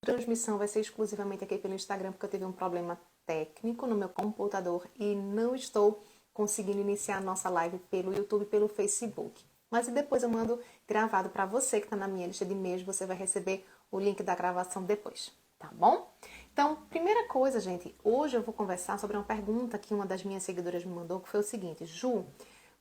transmissão vai ser exclusivamente aqui pelo Instagram, porque eu tive um problema técnico no meu computador e não estou conseguindo iniciar a nossa live pelo YouTube e pelo Facebook. Mas depois eu mando gravado para você que está na minha lista de e-mails, você vai receber o link da gravação depois, tá bom? Então, primeira coisa, gente, hoje eu vou conversar sobre uma pergunta que uma das minhas seguidoras me mandou, que foi o seguinte: Ju,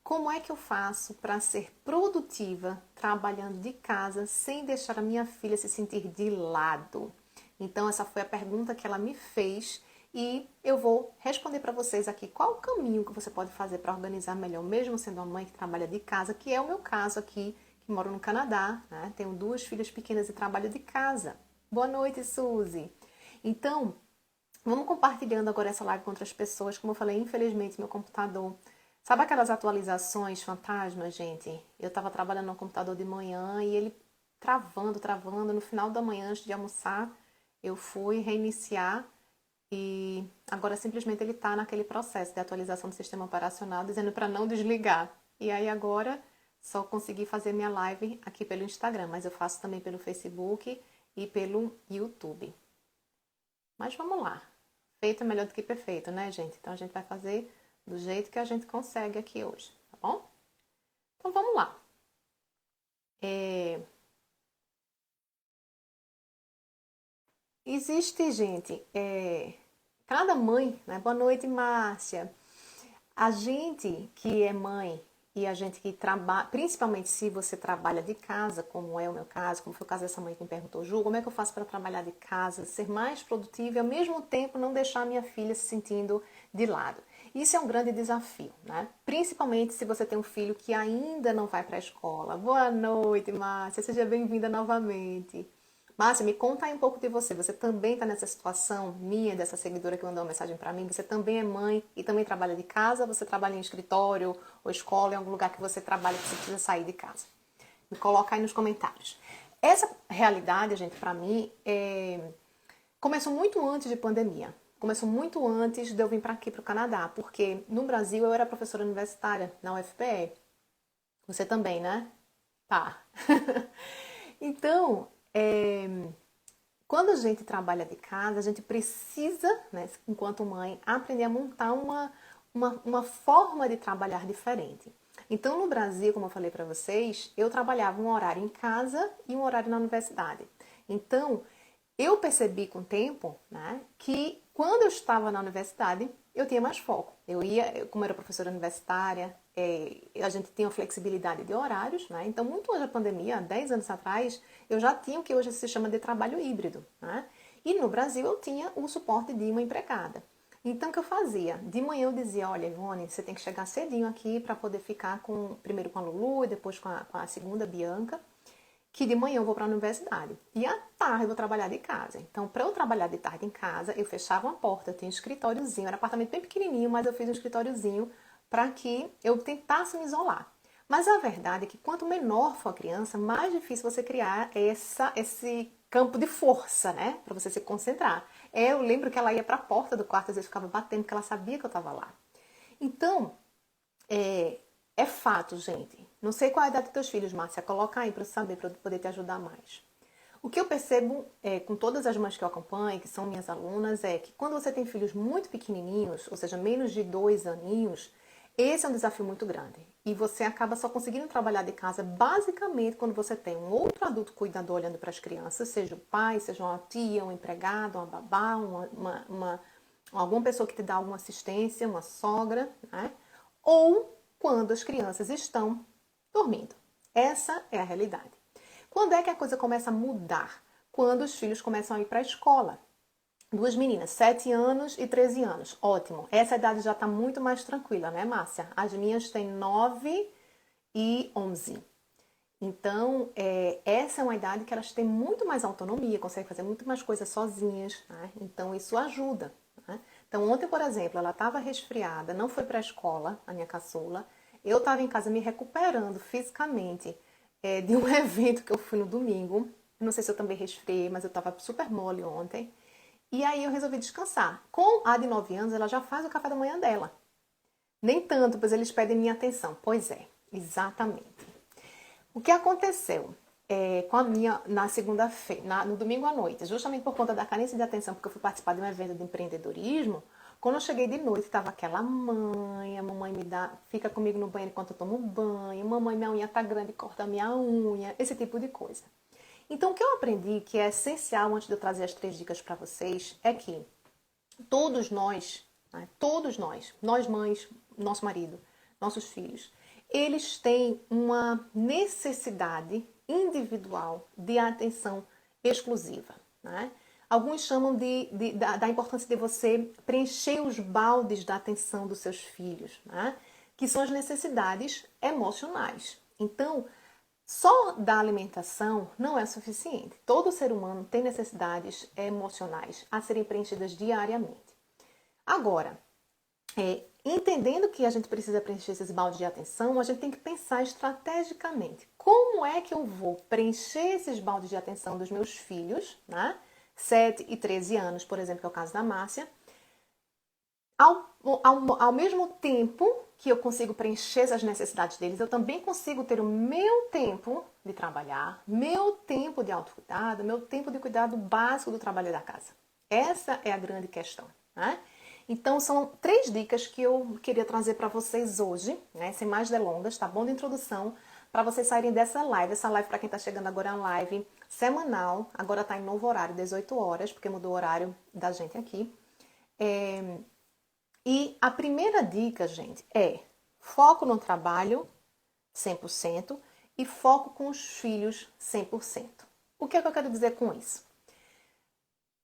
como é que eu faço para ser produtiva trabalhando de casa sem deixar a minha filha se sentir de lado? Então, essa foi a pergunta que ela me fez e eu vou responder para vocês aqui qual o caminho que você pode fazer para organizar melhor, mesmo sendo uma mãe que trabalha de casa, que é o meu caso aqui, que moro no Canadá, né? Tenho 2 filhas pequenas e trabalho de casa. Boa noite, Suzy! Então, vamos compartilhando agora essa live com outras pessoas. Como eu falei, infelizmente, meu computador... Sabe aquelas atualizações fantasmas, gente? Eu estava trabalhando no computador de manhã e ele travando. No final da manhã, antes de almoçar, eu fui reiniciar e agora simplesmente ele está naquele processo de atualização do sistema operacional, dizendo para não desligar. E aí agora só consegui fazer minha live aqui pelo Instagram, mas eu faço também pelo Facebook e pelo YouTube. Mas vamos lá. Feito é melhor do que perfeito, né, gente? Então a gente vai fazer do jeito que a gente consegue aqui hoje, tá bom? Então vamos lá. Existe, gente, cada mãe, né? Boa noite, Márcia. A gente que é mãe e a gente que trabalha, principalmente se você trabalha de casa, como é o meu caso, como foi o caso dessa mãe que me perguntou, Ju, como é que eu faço para trabalhar de casa, ser mais produtiva e ao mesmo tempo não deixar a minha filha se sentindo de lado? Isso é um grande desafio, né? Principalmente se você tem um filho que ainda não vai para a escola. Boa noite, Márcia, seja bem-vinda novamente. Márcia, me conta aí um pouco de você. Você também está nessa situação minha, dessa seguidora que mandou uma mensagem para mim? Você também é mãe e também trabalha de casa? Você trabalha em escritório ou escola, em algum lugar que você trabalha que você precisa sair de casa? Me coloca aí nos comentários. Essa realidade, gente, para mim, começou muito antes de pandemia. Começou muito antes de eu vir para aqui, para o Canadá. Porque no Brasil eu era professora universitária na UFPE. Você também, né? Tá. Então, quando a gente trabalha de casa, a gente precisa, né, enquanto mãe, aprender a montar uma forma de trabalhar diferente. Então, no Brasil, como eu falei para vocês, eu trabalhava um horário em casa e um horário na universidade. Então, eu percebi com o tempo, né, que quando eu estava na universidade, eu tinha mais foco. Como era professora universitária, a gente tinha flexibilidade de horários, né? Então, muito antes da pandemia, há 10 anos atrás, eu já tinha o que hoje se chama de trabalho híbrido, né? E no Brasil eu tinha o suporte de uma empregada. Então, o que eu fazia? De manhã eu dizia, olha, Ivone, você tem que chegar cedinho aqui para poder ficar primeiro com a Lulu e depois com a segunda, Bianca, que de manhã eu vou para a universidade e à tarde eu vou trabalhar de casa. Então, para eu trabalhar de tarde em casa, eu fechava uma porta, eu tinha um escritóriozinho, era um apartamento bem pequenininho, mas eu fiz um escritóriozinho para que eu tentasse me isolar. Mas a verdade é que quanto menor for a criança, mais difícil você criar esse campo de força, né? Para você se concentrar. Eu lembro que ela ia para a porta do quarto, às vezes ficava batendo, porque ela sabia que eu estava lá. Então, é fato, gente. Não sei qual é a idade dos teus filhos, Márcia. Coloca aí para eu saber, para eu poder te ajudar mais. O que eu percebo com todas as mães que eu acompanho, que são minhas alunas, é que quando você tem filhos muito pequenininhos, ou seja, menos de 2 aninhos, esse é um desafio muito grande. E você acaba só conseguindo trabalhar de casa basicamente quando você tem um outro adulto cuidador olhando para as crianças, seja o pai, seja uma tia, um empregado, uma babá, alguma pessoa que te dá alguma assistência, uma sogra, né? Ou quando as crianças estão dormindo. Essa é a realidade. Quando é que a coisa começa a mudar? Quando os filhos começam a ir para a escola. 2 meninas, 7 anos e 13 anos. Ótimo. Essa idade já está muito mais tranquila, né, Márcia? As minhas têm 9 e 11. Então, essa é uma idade que elas têm muito mais autonomia, conseguem fazer muito mais coisas sozinhas, né? Então, isso ajuda, né? Então, ontem, por exemplo, ela estava resfriada, não foi para a escola, a minha caçula. Eu estava em casa me recuperando fisicamente de um evento que eu fui no domingo. Não sei se eu também resfriei, mas eu estava super mole ontem. E aí eu resolvi descansar. Com a de 9 anos, ela já faz o café da manhã dela. Nem tanto, pois eles pedem minha atenção. Pois é, exatamente. O que aconteceu? com a minha na segunda-feira, no domingo à noite, justamente por conta da carência de atenção, porque eu fui participar de um evento de empreendedorismo. Quando eu cheguei de noite, estava aquela mãe, a mamãe fica comigo no banheiro enquanto eu tomo banho, mamãe, minha unha tá grande, corta a minha unha, esse tipo de coisa. Então, o que eu aprendi, que é essencial antes de eu trazer as 3 dicas para vocês, é que todos nós, né, todos nós mães, nosso marido, nossos filhos, eles têm uma necessidade individual de atenção exclusiva, né? Alguns chamam da importância de você preencher os baldes da atenção dos seus filhos, né? Que são as necessidades emocionais. Então, só da alimentação não é suficiente. Todo ser humano tem necessidades emocionais a serem preenchidas diariamente. Agora, entendendo que a gente precisa preencher esses baldes de atenção, a gente tem que pensar estrategicamente. Como é que eu vou preencher esses baldes de atenção dos meus filhos, né? 7 e 13 anos, por exemplo, que é o caso da Márcia, ao mesmo tempo que eu consigo preencher as necessidades deles, eu também consigo ter o meu tempo de trabalhar, meu tempo de autocuidado, meu tempo de cuidado básico do trabalho da casa. Essa é a grande questão, né? Então, são 3 dicas que eu queria trazer para vocês hoje, né? Sem mais delongas, tá bom? De introdução, para vocês saírem dessa live. Essa live, para quem está chegando agora, é uma live semanal. Agora está em novo horário, 18 horas, porque mudou o horário da gente aqui. E a primeira dica, gente, é foco no trabalho 100% e foco com os filhos 100%. O que é que eu quero dizer com isso?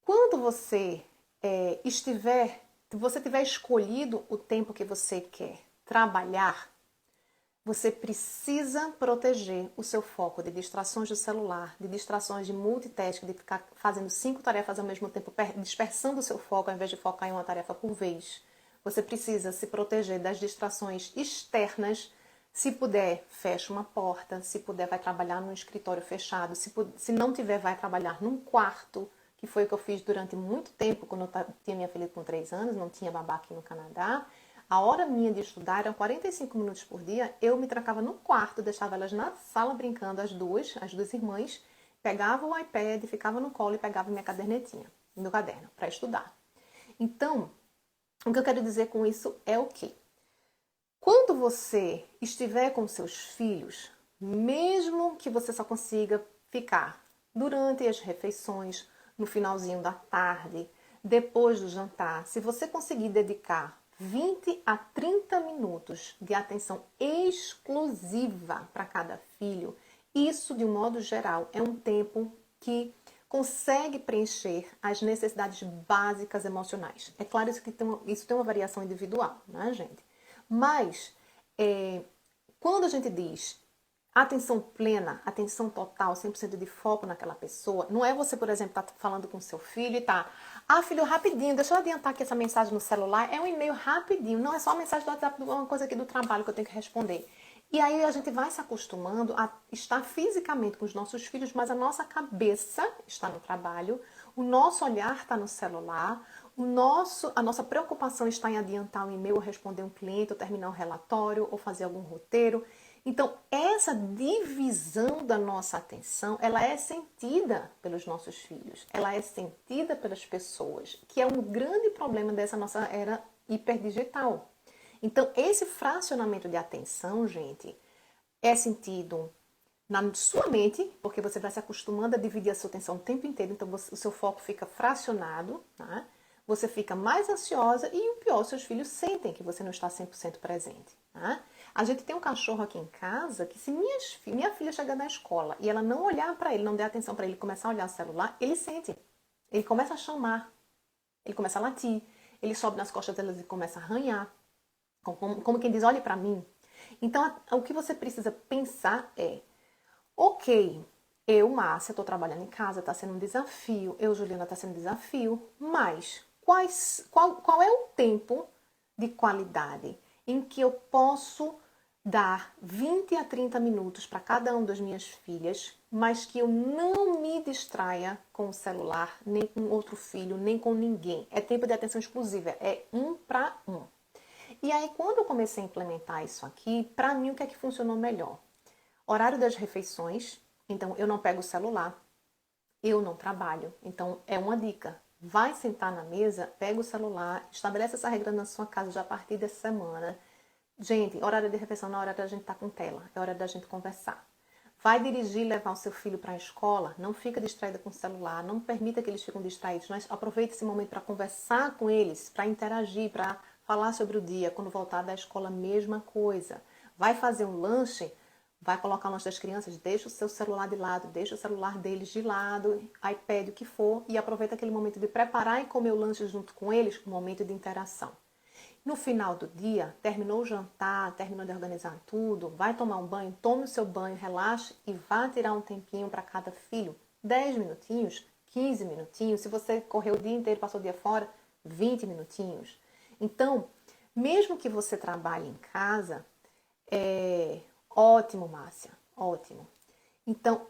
Quando você tiver escolhido o tempo que você quer trabalhar, você precisa proteger o seu foco de distrações do celular, de distrações de multitasking, de ficar fazendo 5 tarefas ao mesmo tempo, dispersando o seu foco ao invés de focar em uma tarefa por vez. Você precisa se proteger das distrações externas. Se puder, fecha uma porta. Se puder, vai trabalhar num escritório fechado. Se não tiver, vai trabalhar num quarto, que foi o que eu fiz durante muito tempo, quando eu tinha minha filha com 3 anos, não tinha babá aqui no Canadá. A hora minha de estudar eram 45 minutos por dia. Eu me trancava no quarto, deixava elas na sala brincando, as duas irmãs, pegava o iPad, ficava no colo e pegava minha cadernetinha, meu caderno, para estudar. Então, o que eu quero dizer com isso é o quê? Quando você estiver com seus filhos, mesmo que você só consiga ficar durante as refeições, no finalzinho da tarde, depois do jantar, se você conseguir dedicar 20 a 30 minutos de atenção exclusiva para cada filho, isso, de um modo geral, é um tempo que consegue preencher as necessidades básicas emocionais. É claro que isso tem uma variação individual, né, gente? Mas, quando a gente diz atenção plena, atenção total, 100% de foco naquela pessoa, não é você, por exemplo, estar falando com seu filho e tá, filho, rapidinho, deixa eu adiantar aqui essa mensagem no celular, é um e-mail rapidinho, não é só uma mensagem do WhatsApp, uma coisa aqui do trabalho que eu tenho que responder. E aí a gente vai se acostumando a estar fisicamente com os nossos filhos, mas a nossa cabeça está no trabalho, o nosso olhar está no celular, a nossa preocupação está em adiantar um e-mail, ou responder um cliente, ou terminar um relatório, ou fazer algum roteiro. Então, essa divisão da nossa atenção, ela é sentida pelos nossos filhos, ela é sentida pelas pessoas, que é um grande problema dessa nossa era hiperdigital. Então, esse fracionamento de atenção, gente, é sentido na sua mente, porque você vai se acostumando a dividir a sua atenção o tempo inteiro, então o seu foco fica fracionado, tá? Você fica mais ansiosa e o pior, seus filhos sentem que você não está 100% presente. Tá? A gente tem um cachorro aqui em casa que se minha filha chegar na escola e ela não olhar para ele, não der atenção para ele, começar a olhar o celular, ele sente. Ele começa a chamar, ele começa a latir, ele sobe nas costas delas e começa a arranhar. Como quem diz, olhe para mim. Então, o que você precisa pensar é, ok, eu, Márcia, estou trabalhando em casa, está sendo um desafio, Juliana, está sendo um desafio, mas qual é o tempo de qualidade em que eu posso dar 20 a 30 minutos para cada uma das minhas filhas, mas que eu não me distraia com o celular, nem com outro filho, nem com ninguém. É tempo de atenção exclusiva, é 1 para 1. E aí, quando eu comecei a implementar isso aqui, para mim, o que é que funcionou melhor? Horário das refeições, Então, eu não pego o celular, eu não trabalho. Então, é uma dica. Vai sentar na mesa, pega o celular, estabelece essa regra na sua casa já a partir dessa semana. Gente, horário de refeição não é hora da gente estar com tela, é hora da gente conversar. Vai dirigir, levar o seu filho para a escola, não fica distraída com o celular, não permita que eles fiquem distraídos, mas aproveite esse momento para conversar com eles, para interagir, para falar sobre o dia. Quando voltar da escola, mesma coisa. Vai fazer um lanche, vai colocar o lanche das crianças, deixa o seu celular de lado, deixa o celular deles de lado, iPad, o que for, e aproveita aquele momento de preparar e comer o lanche junto com eles, um momento de interação. No final do dia, terminou o jantar, terminou de organizar tudo, vai tomar um banho, tome o seu banho, relaxe e vá tirar um tempinho para cada filho. 10 minutinhos, 15 minutinhos. Se você correu o dia inteiro, passou o dia fora, 20 minutinhos. Então, mesmo que você trabalhe em casa, é ótimo, Márcia, ótimo. Então,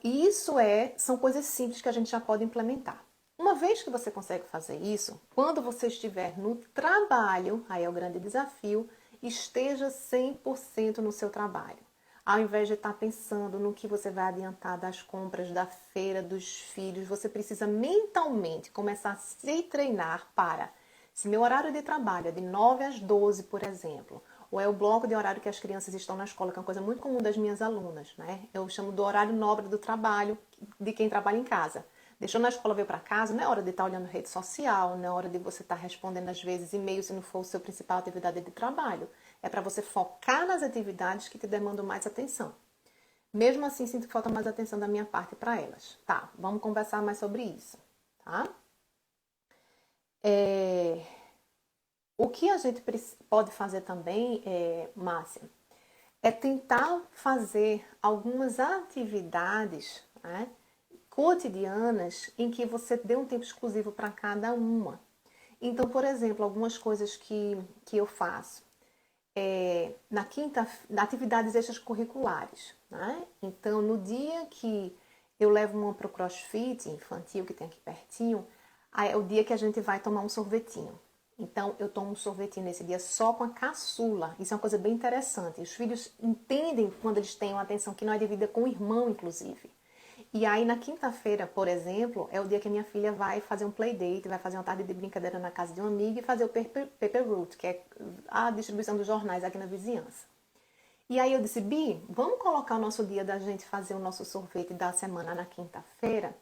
são coisas simples que a gente já pode implementar. Uma vez que você consegue fazer isso, quando você estiver no trabalho, aí é o grande desafio, esteja 100% no seu trabalho. Ao invés de estar pensando no que você vai adiantar das compras, da feira, dos filhos, você precisa mentalmente começar a se treinar para, se meu horário de trabalho é de 9 às 12, por exemplo, ou é o bloco de horário que as crianças estão na escola, que é uma coisa muito comum das minhas alunas, né? Eu chamo do horário nobre do trabalho, de quem trabalha em casa. Deixou na escola, veio para casa, não é hora de estar olhando rede social, não é hora de você estar respondendo às vezes e-mail se não for o seu principal atividade de trabalho. É para você focar nas atividades que te demandam mais atenção. Mesmo assim, sinto que falta mais atenção da minha parte para elas. Tá, vamos conversar mais sobre isso, tá? O que a gente pode fazer também, Márcia, é tentar fazer algumas atividades, né, cotidianas em que você dê um tempo exclusivo para cada uma. Então, por exemplo, algumas coisas que eu faço. Na atividades extracurriculares, né? Então, no dia que eu levo uma para o CrossFit infantil, que tem aqui pertinho, aí é o dia que a gente vai tomar um sorvetinho. Então, eu tomo um sorvetinho nesse dia só com a caçula. Isso é uma coisa bem interessante. Os filhos entendem quando eles têm uma atenção que não é devida com o irmão, inclusive. E aí, na quinta-feira, por exemplo, é o dia que a minha filha vai fazer um playdate, vai fazer uma tarde de brincadeira na casa de uma amiga e fazer o Paper Route, que é a distribuição dos jornais aqui na vizinhança. E aí eu disse, Bi, vamos colocar o nosso dia da gente fazer o nosso sorvete da semana na quinta-feira?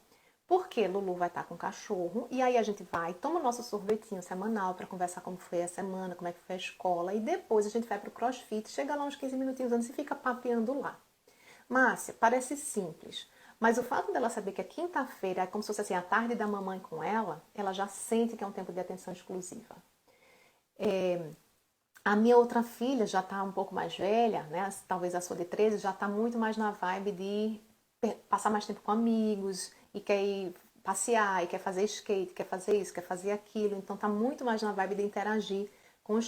Porque Lulu vai estar com o cachorro, e aí a gente vai, toma o nosso sorvetinho semanal para conversar como foi a semana, como é que foi a escola, e depois a gente vai para o CrossFit, chega lá uns 15 minutinhos antes e fica papeando lá. Márcia, parece simples, mas o fato dela saber que a quinta-feira é como se fosse assim, a tarde da mamãe com ela já sente que é um tempo de atenção exclusiva. A minha outra filha já está um pouco mais velha, né? Talvez a sua de 13, já está muito mais na vibe de passar mais tempo com amigos e quer ir passear, e quer fazer skate, quer fazer isso, quer fazer aquilo. Então está muito mais na vibe de interagir com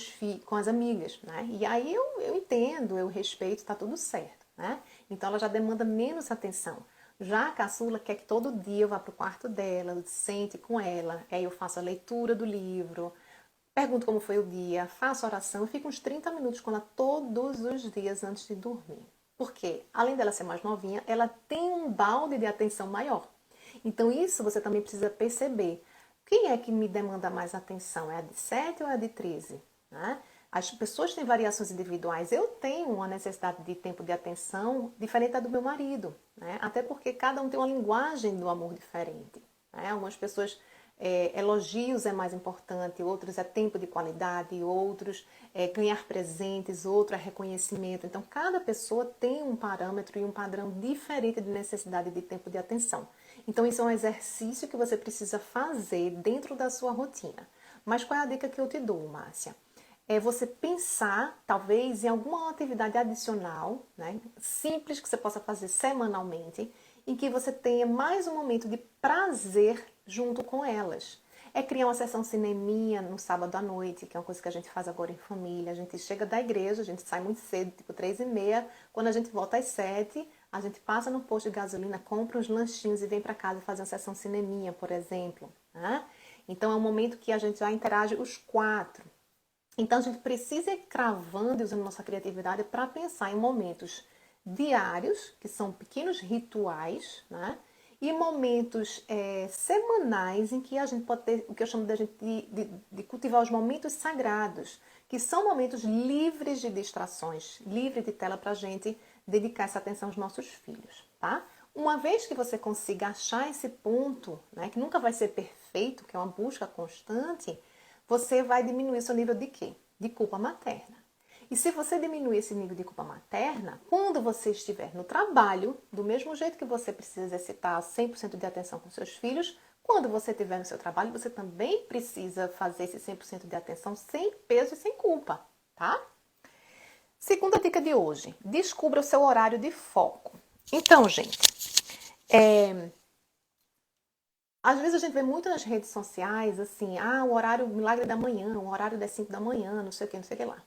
as amigas, né? E aí eu entendo, eu respeito, está tudo certo, né? Então ela já demanda menos atenção. Já a caçula quer que todo dia eu vá para o quarto dela, sente com ela, aí eu faço a leitura do livro, pergunto como foi o dia, faço oração, fico uns 30 minutos com ela todos os dias antes de dormir. Porque, além dela ser mais novinha, ela tem um balde de atenção maior. Então, isso você também precisa perceber. Quem é que me demanda mais atenção? É a de 7 ou é a de 13? Né? As pessoas têm variações individuais. Eu tenho uma necessidade de tempo de atenção diferente da do meu marido. Né? Até porque cada um tem uma linguagem do amor diferente. Né? Algumas pessoas elogios é mais importante, outros é tempo de qualidade, outros é ganhar presentes, outro é reconhecimento. Então, cada pessoa tem um parâmetro e um padrão diferente de necessidade de tempo de atenção. Então, isso é um exercício que você precisa fazer dentro da sua rotina. Mas qual é a dica que eu te dou, Márcia? É você pensar, talvez, em alguma atividade adicional, né, simples que você possa fazer semanalmente, em que você tenha mais um momento de prazer junto com elas. É criar uma sessão cineminha no sábado à noite, que é uma coisa que a gente faz agora em família. A gente chega da igreja, a gente sai muito cedo, tipo 3h30. Quando a gente volta às 7, a gente passa no posto de gasolina, compra uns lanchinhos e vem para casa fazer uma sessão cineminha, por exemplo. Né? Então é um momento que a gente já interage os quatro. Então a gente precisa ir cravando e usando nossa criatividade para pensar em momentos diários, que são pequenos rituais, né? E momentos semanais em que a gente pode ter o que eu chamo de cultivar os momentos sagrados, que são momentos livres de distrações, livres de tela para a gente dedicar essa atenção aos nossos filhos, tá? Uma vez que você consiga achar esse ponto, né, que nunca vai ser perfeito, que é uma busca constante, você vai diminuir seu nível de quê? De culpa materna. E se você diminuir esse nível de culpa materna, quando você estiver no trabalho, do mesmo jeito que você precisa exercitar 100% de atenção com seus filhos, quando você estiver no seu trabalho, você também precisa fazer esse 100% de atenção sem peso e sem culpa, tá? Segunda dica de hoje, descubra o seu horário de foco. Então, gente, às vezes a gente vê muito nas redes sociais, assim, o horário milagre da manhã, o horário das 5 da manhã, não sei o que, não sei o que lá.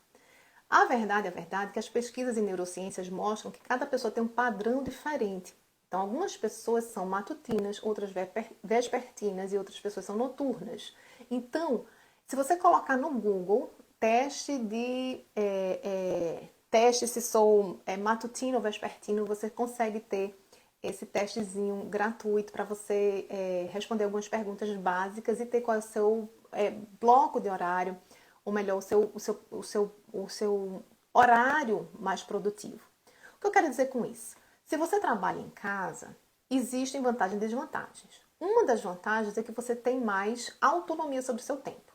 A verdade é que as pesquisas em neurociências mostram que cada pessoa tem um padrão diferente. Então, algumas pessoas são matutinas, outras vespertinas e outras pessoas são noturnas. Então, se você colocar no Google teste se sou matutino ou vespertino, você consegue ter esse testezinho gratuito para você responder algumas perguntas básicas e ter qual é o seu bloco de horário, ou melhor, o seu horário mais produtivo. O que eu quero dizer com isso? Se você trabalha em casa, existem vantagens e desvantagens. Uma das vantagens é que você tem mais autonomia sobre o seu tempo.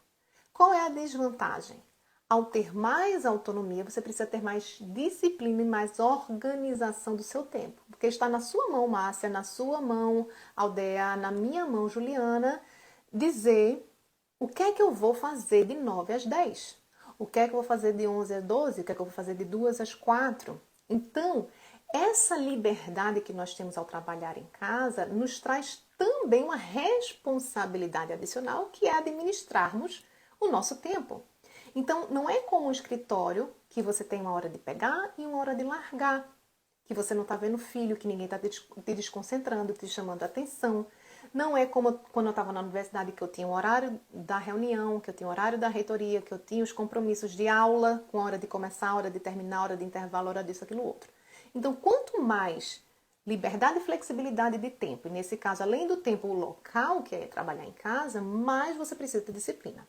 Qual é a desvantagem? Ao ter mais autonomia, você precisa ter mais disciplina e mais organização do seu tempo. Porque está na sua mão, Márcia, na sua mão, Aldeia, na minha mão, Juliana, dizer o que é que eu vou fazer de 9 às 10. O que é que eu vou fazer de 11 às 12? O que é que eu vou fazer de 2 às 4? Então, essa liberdade que nós temos ao trabalhar em casa nos traz também uma responsabilidade adicional, que é administrarmos o nosso tempo. Então, não é como um escritório que você tem uma hora de pegar e uma hora de largar, que você não está vendo filho, que ninguém está te desconcentrando, te chamando a atenção. Não é como quando eu estava na universidade, que eu tinha o horário da reunião, que eu tinha o horário da reitoria, que eu tinha os compromissos de aula, com a hora de começar, a hora de terminar, a hora de intervalo, a hora disso, aquilo, outro. Então, quanto mais liberdade e flexibilidade de tempo, e nesse caso, além do tempo local, que é trabalhar em casa, mais você precisa ter disciplina.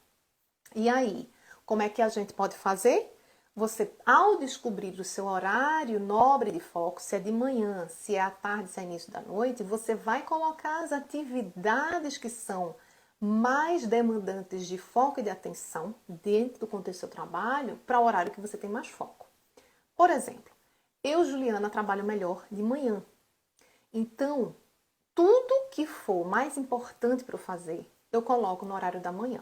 E aí, como é que a gente pode fazer? Você, ao descobrir o seu horário nobre de foco, se é de manhã, se é à tarde, se é início da noite, você vai colocar as atividades que são mais demandantes de foco e de atenção dentro do contexto do seu trabalho para o horário que você tem mais foco. Por exemplo, eu, Juliana, trabalho melhor de manhã. Então, tudo que for mais importante para eu fazer, eu coloco no horário da manhã.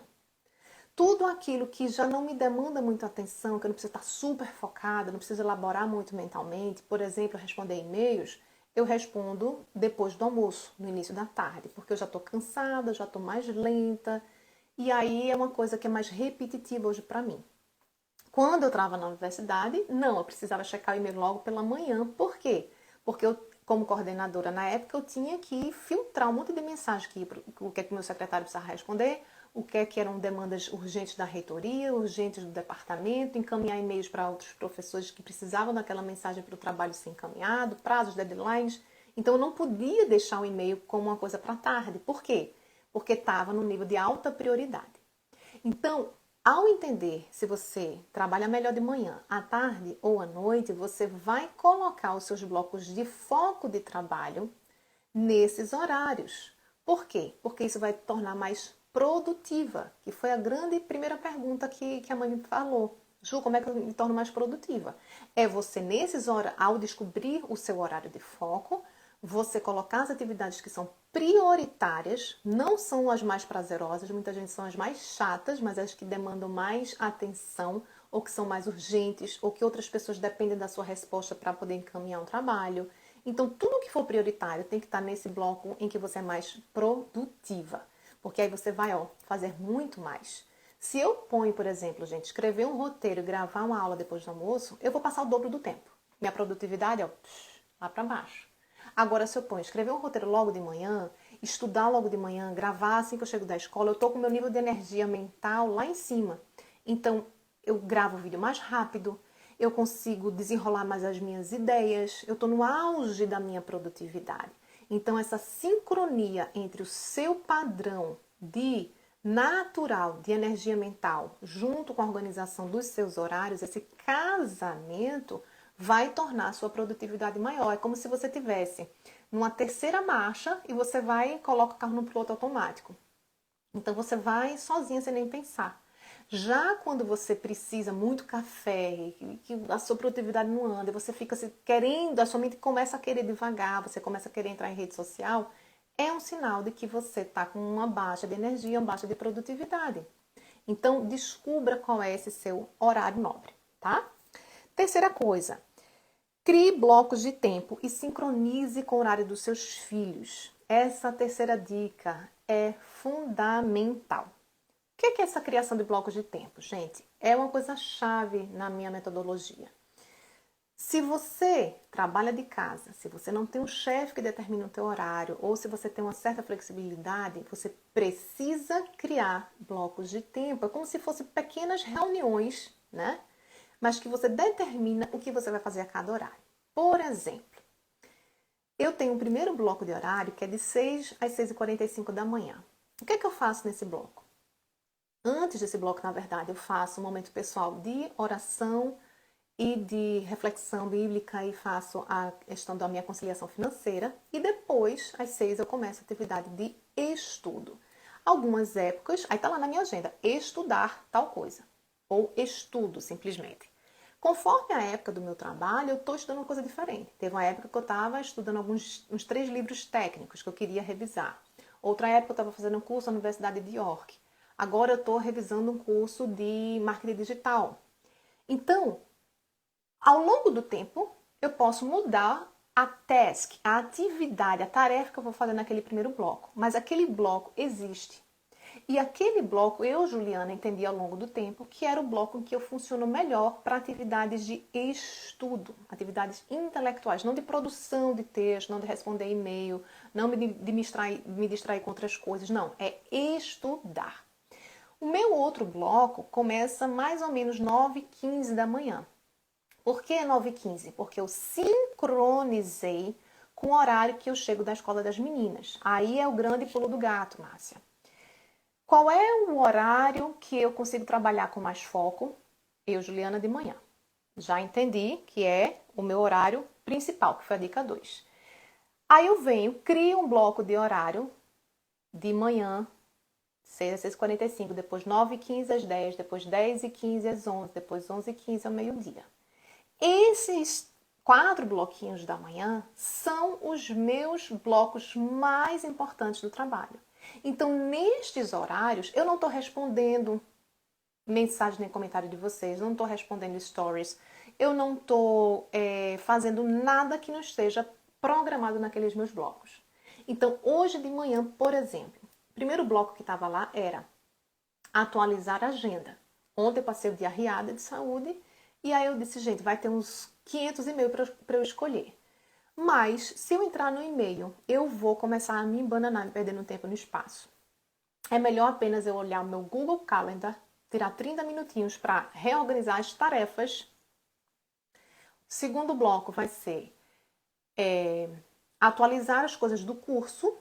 Tudo aquilo que já não me demanda muita atenção, que eu não preciso estar super focada, não preciso elaborar muito mentalmente, por exemplo, responder e-mails, eu respondo depois do almoço, no início da tarde, porque eu já estou cansada, já estou mais lenta, e aí é uma coisa que é mais repetitiva hoje para mim. Quando eu estava na universidade, não, eu precisava checar o e-mail logo pela manhã. Por quê? Porque eu, como coordenadora na época, eu tinha que filtrar um monte de mensagem o que é que o meu secretário precisava responder, o que é que eram demandas urgentes da reitoria, urgentes do departamento, encaminhar e-mails para outros professores que precisavam daquela mensagem para o trabalho ser encaminhado, prazos, deadlines. Então, eu não podia deixar o e-mail como uma coisa para tarde. Por quê? Porque estava no nível de alta prioridade. Então, ao entender se você trabalha melhor de manhã, à tarde ou à noite, você vai colocar os seus blocos de foco de trabalho nesses horários. Por quê? Porque isso vai te tornar mais produtiva, que foi a grande primeira pergunta que a mãe me falou. Ju, como é que eu me torno mais produtiva? É você, nesses horários, ao descobrir o seu horário de foco, você colocar as atividades que são prioritárias, não são as mais prazerosas, muita gente são as mais chatas, mas as que demandam mais atenção, ou que são mais urgentes, ou que outras pessoas dependem da sua resposta para poder encaminhar um trabalho. Então, tudo que for prioritário tem que estar nesse bloco em que você é mais produtiva. Porque aí você vai, fazer muito mais. Se eu ponho, por exemplo, gente, escrever um roteiro e gravar uma aula depois do almoço, eu vou passar o dobro do tempo. Minha produtividade, lá para baixo. Agora, se eu ponho escrever um roteiro logo de manhã, estudar logo de manhã, gravar assim que eu chego da escola, eu estou com o meu nível de energia mental lá em cima. Então, eu gravo o vídeo mais rápido, eu consigo desenrolar mais as minhas ideias, eu estou no auge da minha produtividade. Então, essa sincronia entre o seu padrão de natural de energia mental junto com a organização dos seus horários, esse casamento vai tornar a sua produtividade maior. É como se você tivesse numa terceira marcha e você vai e coloca o carro no piloto automático. Então você vai sozinha sem nem pensar. Já quando você precisa muito café, que a sua produtividade não anda, você fica se querendo, a sua mente começa a querer devagar, você começa a querer entrar em rede social, é um sinal de que você está com uma baixa de energia, uma baixa de produtividade. Então descubra qual é esse seu horário nobre, tá? Terceira coisa, crie blocos de tempo e sincronize com o horário dos seus filhos. Essa terceira dica é fundamental. O que é essa criação de blocos de tempo, gente? É uma coisa chave na minha metodologia. Se você trabalha de casa, se você não tem um chefe que determina o teu horário, ou se você tem uma certa flexibilidade, você precisa criar blocos de tempo. É como se fossem pequenas reuniões, né? Mas que você determina o que você vai fazer a cada horário. Por exemplo, eu tenho um primeiro bloco de horário que é de 6 às 6h45 da manhã. O que é que eu faço nesse bloco? Antes desse bloco, na verdade, eu faço um momento pessoal de oração e de reflexão bíblica e faço a questão da minha conciliação financeira. E depois, às 6, eu começo a atividade de estudo. Algumas épocas, aí tá lá na minha agenda, estudar tal coisa. Ou estudo, simplesmente. Conforme a época do meu trabalho, eu estou estudando uma coisa diferente. Teve uma época que eu estava estudando uns 3 livros técnicos que eu queria revisar. Outra época eu estava fazendo um curso na Universidade de York. Agora eu estou revisando um curso de marketing digital. Então, ao longo do tempo, eu posso mudar a task, a atividade, a tarefa que eu vou fazer naquele primeiro bloco. Mas aquele bloco existe. E aquele bloco, eu, Juliana, entendi ao longo do tempo que era o bloco em que eu funciono melhor para atividades de estudo, atividades intelectuais, não de produção de texto, não de responder e-mail, não de me distrair com outras coisas, não, é estudar. O meu outro bloco começa mais ou menos 9h15 da manhã. Por que 9h15? Porque eu sincronizei com o horário que eu chego da escola das meninas. Aí é o grande pulo do gato, Márcia. Qual é o horário que eu consigo trabalhar com mais foco? Eu, Juliana, de manhã. Já entendi que é o meu horário principal, que foi a dica 2. Aí eu venho, crio um bloco de horário de manhã, 6 às 6h45, depois 9h15 às 10, depois 10h15 às 11, depois 11h15 ao meio-dia. Esses 4 bloquinhos da manhã são os meus blocos mais importantes do trabalho. Então, nestes horários, eu não estou respondendo mensagem nem comentário de vocês, não estou respondendo stories, eu não estou fazendo nada que não esteja programado naqueles meus blocos. Então, hoje de manhã, por exemplo, o primeiro bloco que estava lá era atualizar a agenda. Ontem eu passei o dia arriada de saúde e aí eu disse, gente, vai ter uns 500 e-mails para eu escolher. Mas, se eu entrar no e-mail, eu vou começar a me embananar, me perdendo tempo no espaço. É melhor apenas eu olhar o meu Google Calendar, tirar 30 minutinhos para reorganizar as tarefas. O segundo bloco vai ser atualizar as coisas do curso.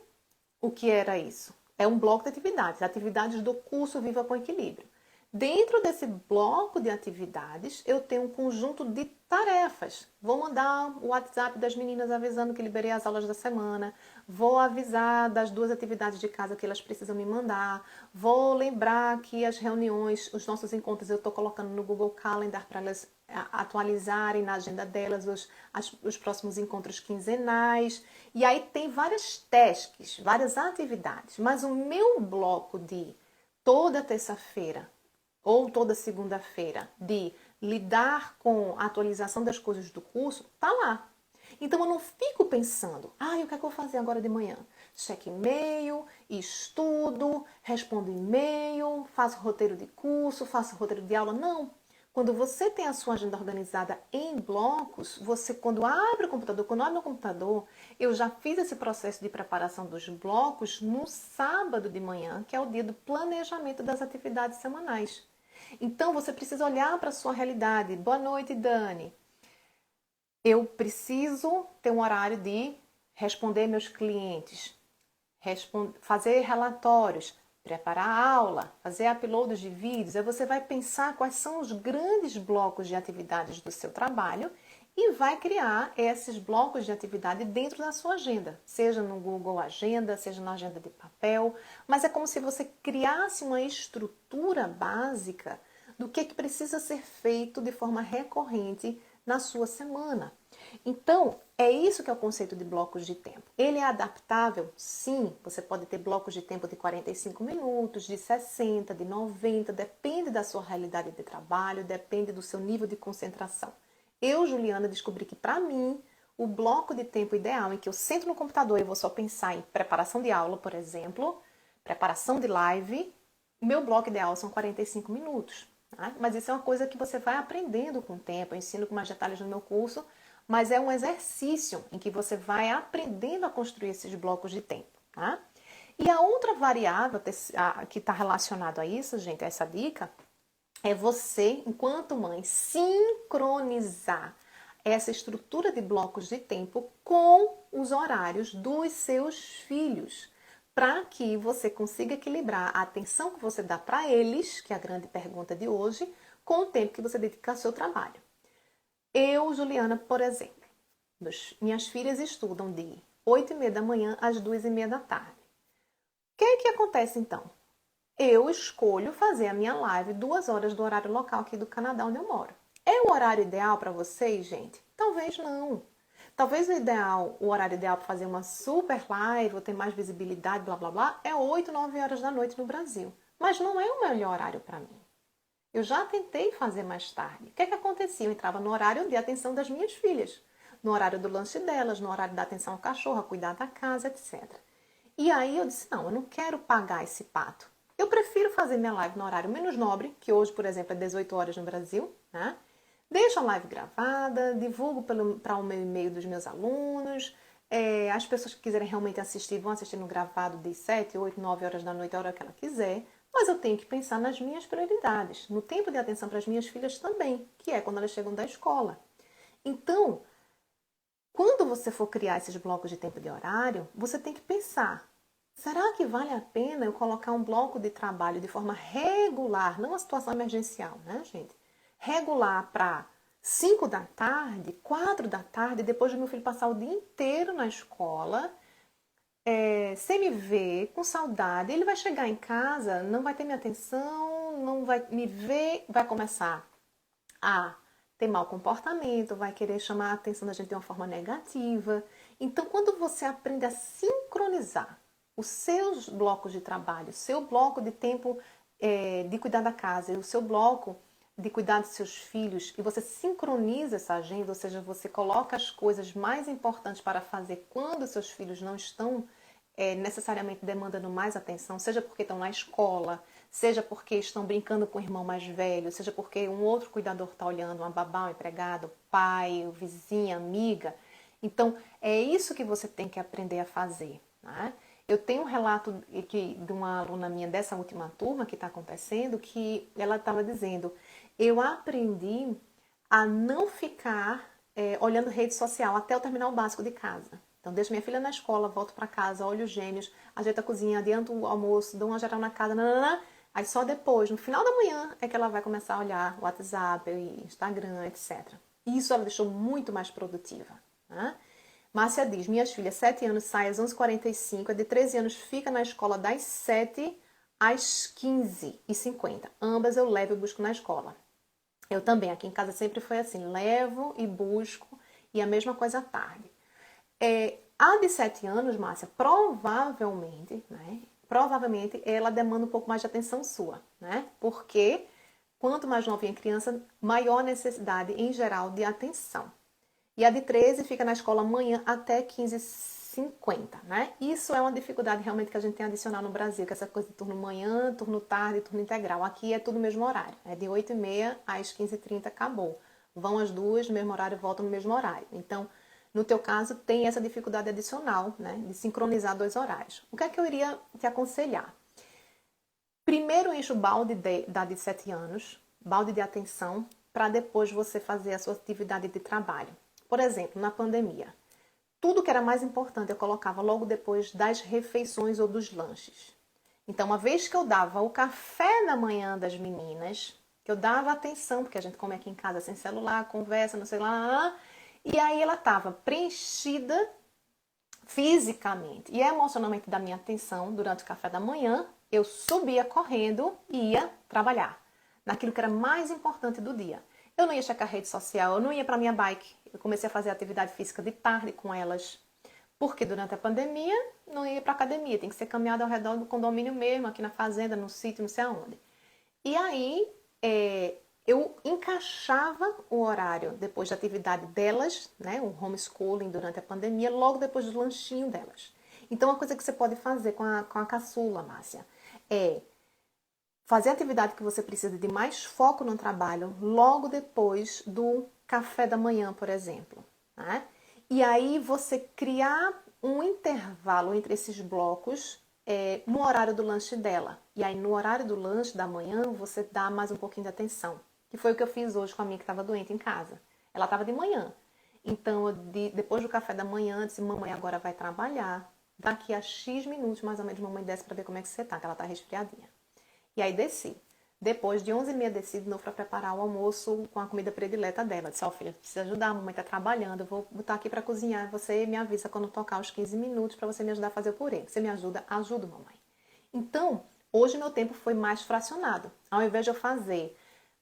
O que era isso? É um bloco de atividades do curso Viva com Equilíbrio. Dentro desse bloco de atividades, eu tenho um conjunto de tarefas. Vou mandar o WhatsApp das meninas avisando que liberei as aulas da semana. Vou avisar das 2 atividades de casa que elas precisam me mandar. Vou lembrar que as reuniões, os nossos encontros, eu estou colocando no Google Calendar para elas atualizarem na agenda delas os próximos encontros quinzenais. E aí tem várias tasks, várias atividades. Mas o meu bloco de toda terça-feira ou toda segunda-feira de lidar com a atualização das coisas do curso, tá lá. Então eu não fico pensando, o que é que eu vou fazer agora de manhã? Cheque e-mail, estudo, respondo e-mail, faço roteiro de curso, faço roteiro de aula. Não. Quando você tem a sua agenda organizada em blocos, você quando abre o computador, eu já fiz esse processo de preparação dos blocos no sábado de manhã, que é o dia do planejamento das atividades semanais. Então, você precisa olhar para a sua realidade. Boa noite, Dani. Eu preciso ter um horário de responder meus clientes, fazer relatórios, preparar a aula, fazer uploads de vídeos. Aí você vai pensar quais são os grandes blocos de atividades do seu trabalho e vai criar esses blocos de atividade dentro da sua agenda, seja no Google Agenda, seja na agenda de papel, mas é como se você criasse uma estrutura básica do que precisa ser feito de forma recorrente na sua semana. Então, é isso que é o conceito de blocos de tempo. Ele é adaptável? Sim, você pode ter blocos de tempo de 45 minutos, de 60, de 90, depende da sua realidade de trabalho, depende do seu nível de concentração. Eu, Juliana, descobri que para mim, o bloco de tempo ideal em que eu sento no computador e vou só pensar em preparação de aula, por exemplo, preparação de live, meu bloco ideal são 45 minutos. Tá? Mas isso é uma coisa que você vai aprendendo com o tempo. Eu ensino com mais detalhes no meu curso, mas é um exercício em que você vai aprendendo a construir esses blocos de tempo. Tá? E a outra variável que está relacionada a isso, gente, a essa dica, é você, enquanto mãe, sincronizar essa estrutura de blocos de tempo com os horários dos seus filhos, para que você consiga equilibrar a atenção que você dá para eles, que é a grande pergunta de hoje, com o tempo que você dedica ao seu trabalho. Eu, Juliana, por exemplo, minhas filhas estudam de 8h30 da manhã às 2h30 da tarde. O que é que acontece então? Eu escolho fazer a minha live 2 horas do horário local aqui do Canadá, onde eu moro. É o horário ideal para vocês, gente? Talvez não. Talvez o horário ideal para fazer uma super live, ou ter mais visibilidade, blá blá blá, é 8, 9 horas da noite no Brasil. Mas não é o melhor horário para mim. Eu já tentei fazer mais tarde. O que é que acontecia? Eu entrava no horário de atenção das minhas filhas, no horário do lanche delas, no horário da atenção ao cachorro, a cuidar da casa, etc. E aí eu disse, não, eu não quero pagar esse pato. Eu prefiro fazer minha live no horário menos nobre, que hoje, por exemplo, é 18 horas no Brasil, né? Deixo a live gravada, divulgo para o meu e-mail dos meus alunos. As pessoas que quiserem realmente assistir, vão assistir no gravado de 7, 8, 9 horas da noite, a hora que ela quiser. Mas eu tenho que pensar nas minhas prioridades, no tempo de atenção para as minhas filhas também, que é quando elas chegam da escola. Então, quando você for criar esses blocos de tempo de horário, você tem que pensar, será que vale a pena eu colocar um bloco de trabalho de forma regular, não uma situação emergencial, né, gente? Regular para 5 da tarde, 4 da tarde, depois do meu filho passar o dia inteiro na escola, sem me ver, com saudade. Ele vai chegar em casa, não vai ter minha atenção, não vai me ver, vai começar a ter mau comportamento, vai querer chamar a atenção da gente de uma forma negativa. Então, quando você aprende a sincronizar os seus blocos de trabalho, o seu bloco de tempo de cuidar da casa e o seu bloco de cuidar dos seus filhos, e você sincroniza essa agenda, ou seja, você coloca as coisas mais importantes para fazer quando seus filhos não estão necessariamente demandando mais atenção, seja porque estão na escola, seja porque estão brincando com o irmão mais velho, seja porque um outro cuidador está olhando, uma babá, um empregado, pai, vizinha, amiga. Então, é isso que você tem que aprender a fazer, né? Eu tenho um relato de uma aluna minha dessa última turma que está acontecendo, que ela estava dizendo, eu aprendi a não ficar olhando rede social até eu terminar o básico de casa. Então, deixo minha filha na escola, volto para casa, olho os gêmeos, ajeito a cozinha, adianto o almoço, dou uma geral na casa, nanana. Aí só depois, no final da manhã, é que ela vai começar a olhar o WhatsApp, Instagram, etc. E isso ela deixou muito mais produtiva, né? Márcia diz, minhas filhas, 7 anos, sai às 11h45, a de 13 anos fica na escola das 7 às 15h50. Ambas eu levo e busco na escola. Eu também, aqui em casa sempre foi assim, levo e busco, e a mesma coisa à tarde. A de 7 anos, Márcia, provavelmente, né? Provavelmente ela demanda um pouco mais de atenção sua, né? Porque quanto mais novinha a criança, maior necessidade em geral de atenção. E a de 13 fica na escola amanhã até 15h50, né? Isso é uma dificuldade realmente que a gente tem adicional no Brasil, que é essa coisa de turno manhã, turno tarde, turno integral. Aqui é tudo no mesmo horário, é de 8h30 às 15h30, acabou. Vão as duas no mesmo horário, voltam no mesmo horário. Então, no teu caso, tem essa dificuldade adicional, né? De sincronizar 2 horários. O que é que eu iria te aconselhar? Primeiro enche o balde da de 7 anos, balde de atenção, para depois você fazer a sua atividade de trabalho. Por exemplo, na pandemia, tudo que era mais importante eu colocava logo depois das refeições ou dos lanches. Então, uma vez que eu dava o café da manhã das meninas, que eu dava atenção, porque a gente come aqui em casa sem celular, conversa, não sei lá, e aí ela estava preenchida fisicamente e emocionalmente da minha atenção durante o café da manhã, eu subia correndo e ia trabalhar naquilo que era mais importante do dia. Eu não ia checar rede social, eu não ia para minha bike. Eu comecei a fazer atividade física de tarde com elas, porque durante a pandemia não ia para academia, tem que ser caminhada ao redor do condomínio mesmo, aqui na fazenda, no sítio, não sei aonde. E aí eu encaixava o horário depois da atividade delas, né, o homeschooling durante a pandemia, logo depois do lanchinho delas. Então, uma coisa que você pode fazer com a caçula, Márcia, é fazer a atividade que você precisa de mais foco no trabalho logo depois do café da manhã, por exemplo. Né? E aí você criar um intervalo entre esses blocos no horário do lanche dela. E aí no horário do lanche da manhã você dá mais um pouquinho de atenção. Que foi o que eu fiz hoje com a minha que estava doente em casa. Ela estava de manhã. Então, depois do café da manhã, eu disse, mamãe agora vai trabalhar. Daqui a X minutos, mais ou menos, mamãe desce para ver como é que você tá, que ela tá resfriadinha. E aí desci. Depois de 11h30 desci de novo para preparar o almoço com a comida predileta dela. Disse, ó filha, precisa ajudar, a mamãe tá trabalhando, eu vou botar aqui para cozinhar. Você me avisa quando tocar os 15 minutos para você me ajudar a fazer o purê. Você me ajuda? Ajudo, mamãe. Então, hoje meu tempo foi mais fracionado. Ao invés de eu fazer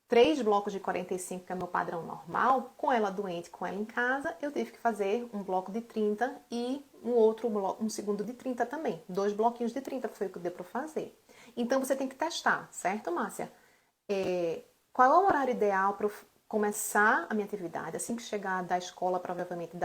3 blocos de 45, que é meu padrão normal, com ela doente, com ela em casa, eu tive que fazer um bloco de 30 e um outro bloco, um segundo de 30 também. 2 bloquinhos de 30 foi o que deu para fazer. Então, você tem que testar, certo, Márcia? Qual é o horário ideal para começar a minha atividade? Assim que chegar da escola, provavelmente,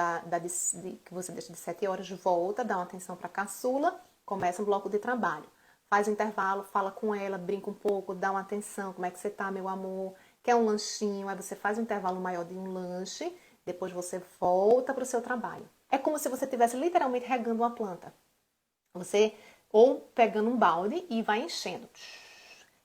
que você deixa de 7 horas, volta, dá uma atenção para a caçula, começa um bloco de trabalho. Faz um intervalo, fala com ela, brinca um pouco, dá uma atenção, como é que você tá, meu amor? Quer um lanchinho? Aí você faz um intervalo maior de um lanche, depois você volta para o seu trabalho. É como se você estivesse literalmente regando uma planta. Você ou pegando um balde e vai enchendo.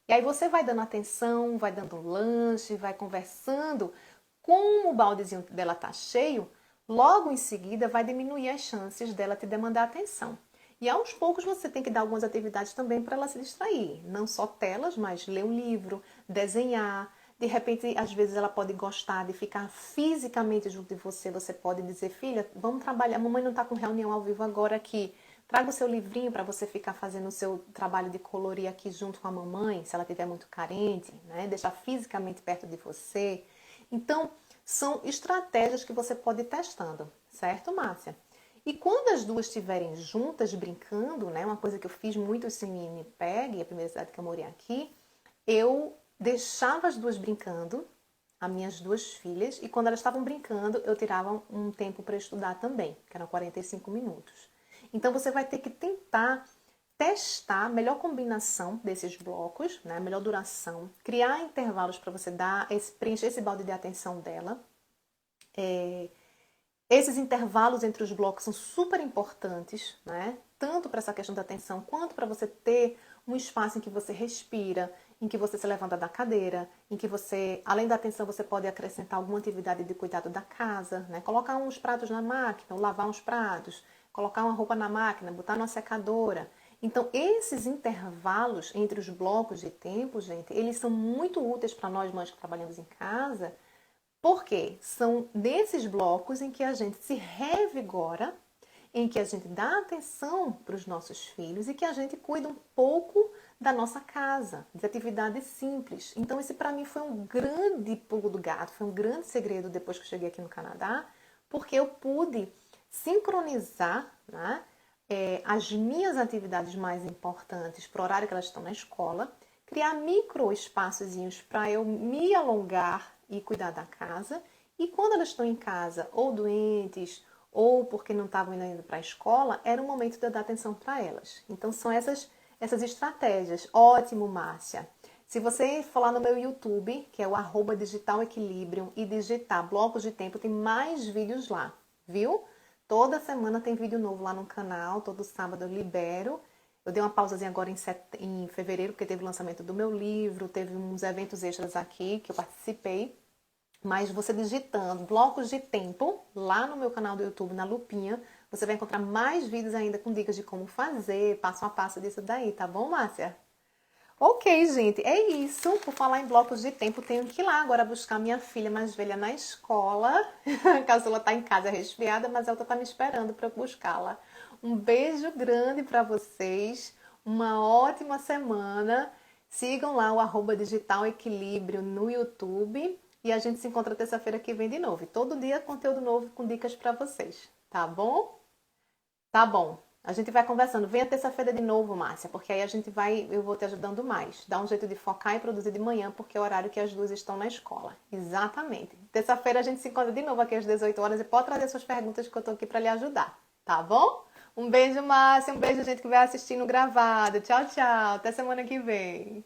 E aí você vai dando atenção, vai dando um lanche, vai conversando. Como o baldezinho dela tá cheio, logo em seguida vai diminuir as chances dela te demandar atenção. E aos poucos você tem que dar algumas atividades também para ela se distrair. Não só telas, mas ler um livro, desenhar. De repente, às vezes ela pode gostar de ficar fisicamente junto de você. Você pode dizer, filha, vamos trabalhar. A mamãe não está com reunião ao vivo agora aqui. Traga o seu livrinho para você ficar fazendo o seu trabalho de colorir aqui junto com a mamãe, se ela estiver muito carente, né? Deixar fisicamente perto de você. Então, são estratégias que você pode ir testando, certo, Márcia? E quando as duas estiverem juntas, brincando, né? Uma coisa que eu fiz muito em Winnipeg, a primeira cidade que eu morei aqui, eu deixava as duas brincando, as minhas duas filhas, e quando elas estavam brincando, eu tirava um tempo para estudar também, que eram 45 minutos. Então você vai ter que tentar testar a melhor combinação desses blocos, né? A melhor duração, criar intervalos para você preencher esse balde de atenção dela. Esses intervalos entre os blocos são super importantes, né? Tanto para essa questão da atenção, quanto para você ter um espaço em que você respira, em que você se levanta da cadeira, em que você, além da atenção, você pode acrescentar alguma atividade de cuidado da casa, né? Colocar uns pratos na máquina, ou lavar uns pratos, colocar uma roupa na máquina, botar numa secadora. Então, esses intervalos entre os blocos de tempo, gente, eles são muito úteis para nós mães que trabalhamos em casa, porque são nesses blocos em que a gente se revigora, em que a gente dá atenção para os nossos filhos e que a gente cuida um pouco da nossa casa, de atividades simples. Então, esse para mim foi um grande pulo do gato, foi um grande segredo depois que eu cheguei aqui no Canadá, porque eu pude sincronizar, né, as minhas atividades mais importantes para o horário que elas estão na escola, criar micro espaçozinhos para eu me alongar e cuidar da casa. E quando elas estão em casa, ou doentes, ou porque não estavam indo para a escola, era um momento de eu dar atenção para elas. Então são essas estratégias. Ótimo, Márcia. Se você for lá no meu YouTube, que é o @digitalequilibrium, e digitar blocos de tempo, tem mais vídeos lá, viu? Toda semana tem vídeo novo lá no canal, todo sábado eu libero. Eu dei uma pausazinha agora em fevereiro, porque teve o lançamento do meu livro, teve uns eventos extras aqui que eu participei. Mas você digitando blocos de tempo lá no meu canal do YouTube, na lupinha, você vai encontrar mais vídeos ainda com dicas de como fazer, passo a passo disso daí, tá bom, Márcia? Ok, gente, é isso. Por falar em blocos de tempo, tenho que ir lá agora buscar minha filha mais velha na escola. A caçula tá em casa resfriada, mas ela tá me esperando para eu buscá-la. Um beijo grande para vocês, uma ótima semana. Sigam lá o Digital Equilíbrio no YouTube e a gente se encontra terça-feira que vem de novo. E todo dia conteúdo novo com dicas para vocês, tá bom? Tá bom. A gente vai conversando. Venha terça-feira de novo, Márcia, porque aí eu vou te ajudando mais. Dá um jeito de focar e produzir de manhã, porque é o horário que as duas estão na escola. Exatamente. Terça-feira a gente se encontra de novo aqui às 18 horas e pode trazer suas perguntas que eu tô aqui para lhe ajudar, tá bom? Um beijo, Márcia. Um beijo, gente que vai assistindo gravado. Tchau, tchau. Até semana que vem.